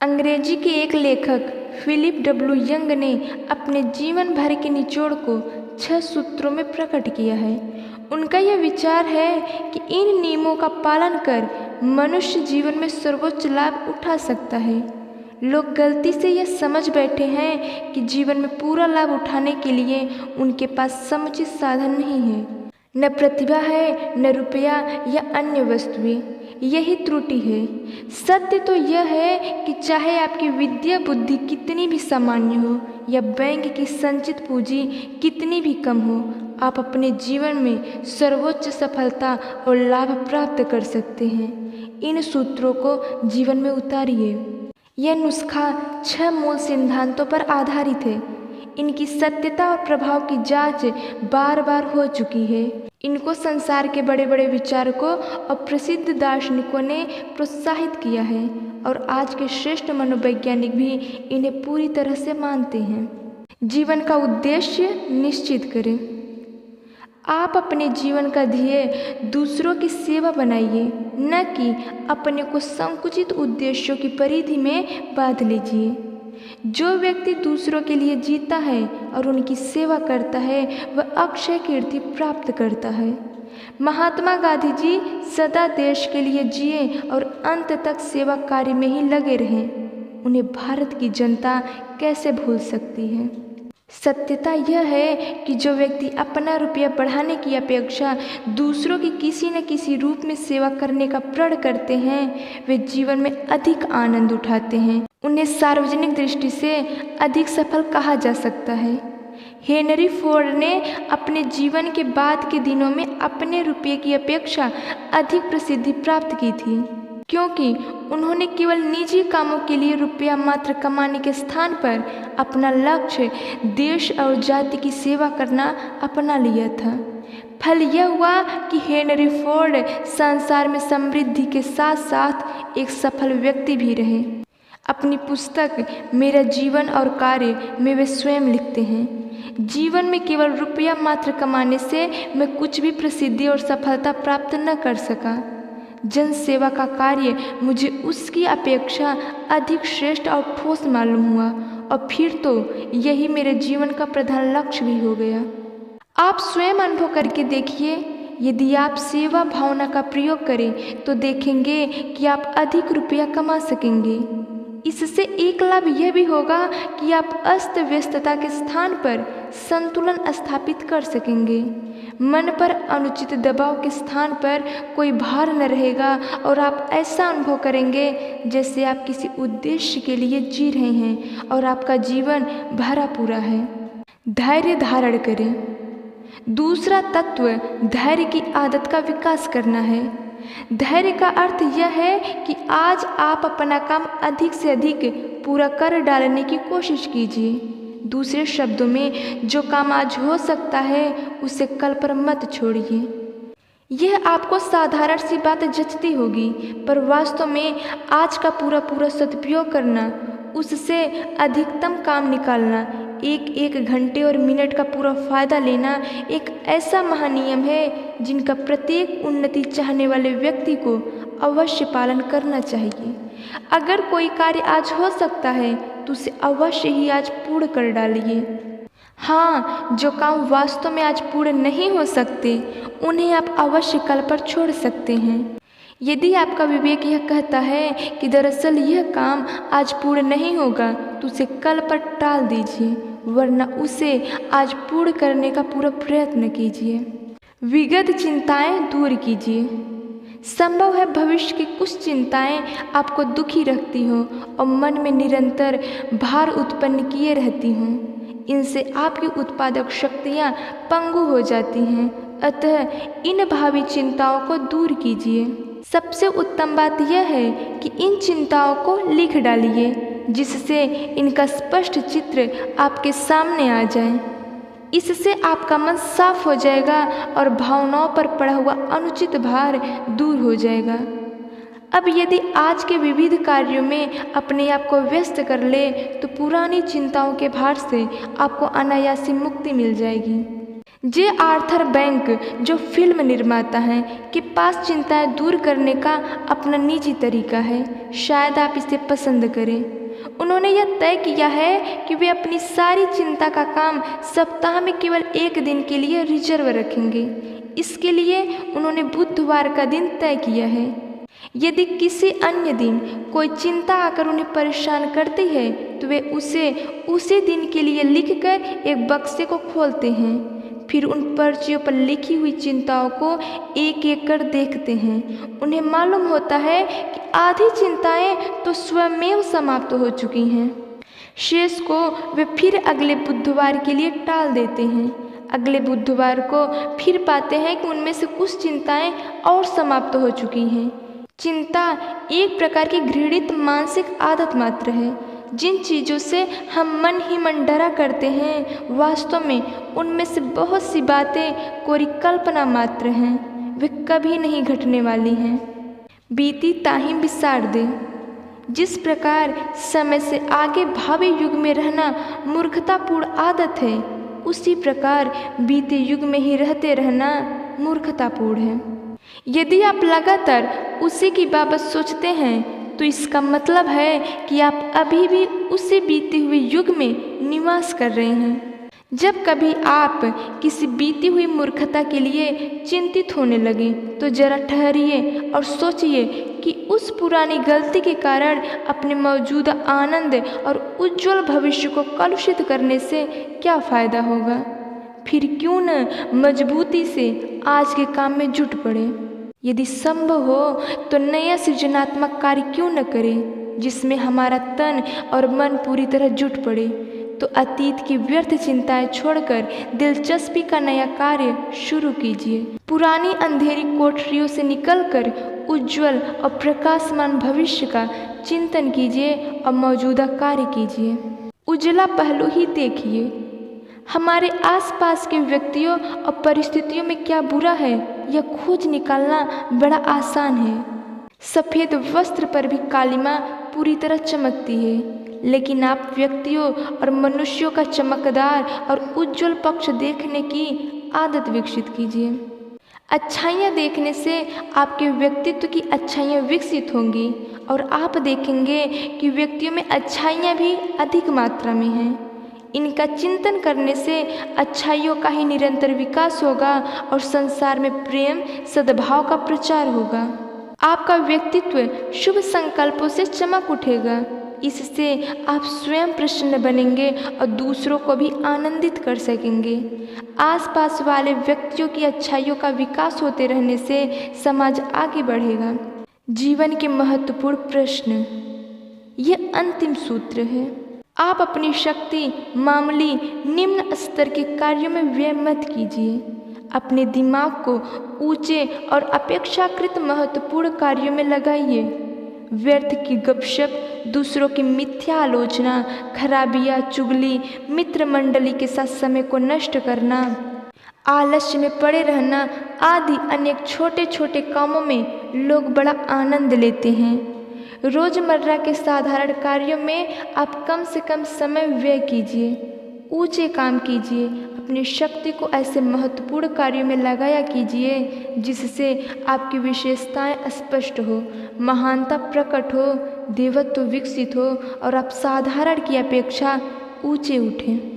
अंग्रेजी के एक लेखक फिलिप डब्ल्यू यंग ने अपने जीवन भर के निचोड़ को 6 सूत्रों में प्रकट किया है। उनका यह विचार है कि इन नियमों का पालन कर मनुष्य जीवन में सर्वोच्च लाभ उठा सकता है। लोग गलती से यह समझ बैठे हैं कि जीवन में पूरा लाभ उठाने के लिए उनके पास समुचित साधन नहीं है, न प्रतिभा है, न रुपया या अन्य वस्तुएं। यही त्रुटि है। सत्य तो यह है कि चाहे आपकी विद्या बुद्धि कितनी भी सामान्य हो या बैंक की संचित पूंजी कितनी भी कम हो, आप अपने जीवन में सर्वोच्च सफलता और लाभ प्राप्त कर सकते हैं। इन सूत्रों को जीवन में उतारिए। यह नुस्खा 6 मूल सिद्धांतों पर आधारित है। इनकी सत्यता और प्रभाव की जांच बार बार हो चुकी है। इनको संसार के बड़े बड़े विचारकों और प्रसिद्ध दार्शनिकों ने प्रोत्साहित किया है और आज के श्रेष्ठ मनोवैज्ञानिक भी इन्हें पूरी तरह से मानते हैं। जीवन का उद्देश्य निश्चित करें। आप अपने जीवन का ध्येय दूसरों की सेवा बनाइए, न कि अपने को संकुचित उद्देश्यों की परिधि में बांध लीजिए। जो व्यक्ति दूसरों के लिए जीता है और उनकी सेवा करता है, वह अक्षय कीर्ति प्राप्त करता है। महात्मा गांधी जी सदा देश के लिए जिए और अंत तक सेवा कार्य में ही लगे रहे। उन्हें भारत की जनता कैसे भूल सकती है। सत्यता यह है कि जो व्यक्ति अपना रुपया बढ़ाने की अपेक्षा दूसरों की किसी न किसी रूप में सेवा करने का प्रण करते हैं, वे जीवन में अधिक आनंद उठाते हैं। उन्हें सार्वजनिक दृष्टि से अधिक सफल कहा जा सकता है। हेनरी फोर्ड ने अपने जीवन के बाद के दिनों में अपने रुपये की अपेक्षा अधिक प्रसिद्धि प्राप्त की थी, क्योंकि उन्होंने केवल निजी कामों के लिए रुपया मात्र कमाने के स्थान पर अपना लक्ष्य देश और जाति की सेवा करना अपना लिया था। फल यह हुआ कि हेनरी फोर्ड संसार में समृद्धि के साथ साथ एक सफल व्यक्ति भी रहे। अपनी पुस्तक मेरा जीवन और कार्य में वे स्वयं लिखते हैं, जीवन में केवल रुपया मात्र कमाने से मैं कुछ भी प्रसिद्धि और सफलता प्राप्त न कर सका। जन सेवा का कार्य मुझे उसकी अपेक्षा अधिक श्रेष्ठ और ठोस मालूम हुआ और फिर तो यही मेरे जीवन का प्रधान लक्ष्य भी हो गया। आप स्वयं अनुभव करके देखिए। यदि आप सेवा भावना का प्रयोग करें तो देखेंगे कि आप अधिक रुपया कमा सकेंगे। इससे एक लाभ यह भी होगा कि आप अस्त व्यस्तता के स्थान पर संतुलन स्थापित कर सकेंगे। मन पर अनुचित दबाव के स्थान पर कोई भार न रहेगा और आप ऐसा अनुभव करेंगे जैसे आप किसी उद्देश्य के लिए जी रहे हैं और आपका जीवन भरा पूरा है। धैर्य धारण करें। दूसरा तत्व धैर्य की आदत का विकास करना है। धैर्य का अर्थ यह है कि आज आप अपना काम अधिक से अधिक पूरा कर डालने की कोशिश कीजिए। दूसरे शब्दों में, जो काम आज हो सकता है उसे कल पर मत छोड़िए। यह आपको साधारण सी बात जचती होगी, पर वास्तव में आज का पूरा सदुपयोग करना, उससे अधिकतम काम निकालना, एक घंटे और मिनट का पूरा फायदा लेना एक ऐसा महानियम है जिनका प्रत्येक उन्नति चाहने वाले व्यक्ति को अवश्य पालन करना चाहिए। अगर कोई कार्य आज हो सकता है तो उसे अवश्य ही आज पूर्ण कर डालिए। हाँ, जो काम वास्तव में आज पूर्ण नहीं हो सकते उन्हें आप अवश्य कल पर छोड़ सकते हैं। यदि आपका विवेक यह कहता है कि दरअसल यह काम आज पूर्ण नहीं होगा तो उसे कल पर टाल दीजिए, वरना उसे आज पूर्ण करने का पूरा प्रयत्न कीजिए। विगत चिंताएं दूर कीजिए। संभव है भविष्य की कुछ चिंताएं आपको दुखी रखती हो और मन में निरंतर भार उत्पन्न किए रहती हों। इनसे आपकी उत्पादक शक्तियां पंगु हो जाती हैं। अतः इन भावी चिंताओं को दूर कीजिए। सबसे उत्तम बात यह है कि इन चिंताओं को लिख डालिए, जिससे इनका स्पष्ट चित्र आपके सामने आ जाए। इससे आपका मन साफ हो जाएगा और भावनाओं पर पड़ा हुआ अनुचित भार दूर हो जाएगा। अब यदि आज के विविध कार्यों में अपने आप को व्यस्त कर ले तो पुरानी चिंताओं के भार से आपको अनायासी मुक्ति मिल जाएगी। जे आर्थर बैंक जो फिल्म निर्माता हैं के पास चिंताएं दूर करने का अपना निजी तरीका है। शायद आप इसे पसंद करें। उन्होंने यह तय किया है कि वे अपनी सारी चिंता का काम सप्ताह में केवल एक दिन के लिए रिजर्व रखेंगे। इसके लिए उन्होंने बुधवार का दिन तय किया है। यदि किसी अन्य दिन कोई चिंता आकर उन्हें परेशान करती है तो वे उसे उसी दिन के लिए लिखकर एक बक्से को खोलते हैं। फिर उन पर्चियों पर लिखी हुई चिंताओं को एक एक कर देखते हैं। उन्हें मालूम होता है कि आधी चिंताएं तो स्वयं समाप्त हो चुकी हैं। शेष को वे फिर अगले बुधवार के लिए टाल देते हैं। अगले बुधवार को फिर पाते हैं कि उनमें से कुछ चिंताएं और समाप्त हो चुकी हैं। चिंता एक प्रकार की घृणित मानसिक आदत मात्र है। जिन चीज़ों से हम मन ही मन डरा करते हैं वास्तव में उनमें से बहुत सी बातें कोरी कल्पना मात्र हैं। वे कभी नहीं घटने वाली हैं। बीती ताही बिसार दे। जिस प्रकार समय से आगे भावी युग में रहना मूर्खतापूर्ण आदत है, उसी प्रकार बीते युग में ही रहते रहना मूर्खतापूर्ण है। यदि आप लगातार उसी की बाबत सोचते हैं तो इसका मतलब है कि आप अभी भी उसी बीते हुए युग में निवास कर रहे हैं। जब कभी आप किसी बीती हुई मूर्खता के लिए चिंतित होने लगे तो जरा ठहरिए और सोचिए कि उस पुरानी गलती के कारण अपने मौजूदा आनंद और उज्जवल भविष्य को कलुषित करने से क्या फ़ायदा होगा। फिर क्यों न मजबूती से आज के काम में जुट पड़े। यदि संभव हो तो नया सृजनात्मक कार्य क्यों न करें जिसमें हमारा तन और मन पूरी तरह जुट पड़े। तो अतीत की व्यर्थ चिंताएं छोड़कर दिलचस्पी का नया कार्य शुरू कीजिए। पुरानी अंधेरी कोठरियों से निकलकर उज्जवल और प्रकाशमान भविष्य का चिंतन कीजिए और मौजूदा कार्य कीजिए। उजला पहलू ही देखिए। हमारे आसपास के व्यक्तियों और परिस्थितियों में क्या बुरा है यह खोज निकालना बड़ा आसान है। सफ़ेद वस्त्र पर भी कालिमा पूरी तरह चमकती है, लेकिन आप व्यक्तियों और मनुष्यों का चमकदार और उज्जवल पक्ष देखने की आदत विकसित कीजिए। अच्छाइयाँ देखने से आपके व्यक्तित्व की अच्छाइयाँ विकसित होंगी और आप देखेंगे कि व्यक्तियों में अच्छाइयाँ भी अधिक मात्रा में हैं। इनका चिंतन करने से अच्छाइयों का ही निरंतर विकास होगा और संसार में प्रेम सद्भाव का प्रचार होगा। आपका व्यक्तित्व शुभ संकल्पों से चमक उठेगा। इससे आप स्वयं प्रसन्न बनेंगे और दूसरों को भी आनंदित कर सकेंगे। आसपास वाले व्यक्तियों की अच्छाइयों का विकास होते रहने से समाज आगे बढ़ेगा। जीवन के महत्वपूर्ण प्रश्न, ये अंतिम सूत्र है। आप अपनी शक्ति मामूली निम्न स्तर के कार्यों में व्यय मत कीजिए। अपने दिमाग को ऊंचे और अपेक्षाकृत महत्वपूर्ण कार्यों में लगाइए। व्यर्थ की गपशप, दूसरों की मिथ्या आलोचना, खराबियाँ, चुगली, मित्र मंडली के साथ समय को नष्ट करना, आलस्य में पड़े रहना आदि अनेक छोटे छोटे कामों में लोग बड़ा आनंद लेते हैं। रोजमर्रा के साधारण कार्यों में आप कम से कम समय व्यय कीजिए। ऊंचे काम कीजिए। अपनी शक्ति को ऐसे महत्वपूर्ण कार्यों में लगाया कीजिए जिससे आपकी विशेषताएं स्पष्ट हो, महानता प्रकट हो, देवत्व विकसित हो और आप साधारण की अपेक्षा ऊंचे उठें।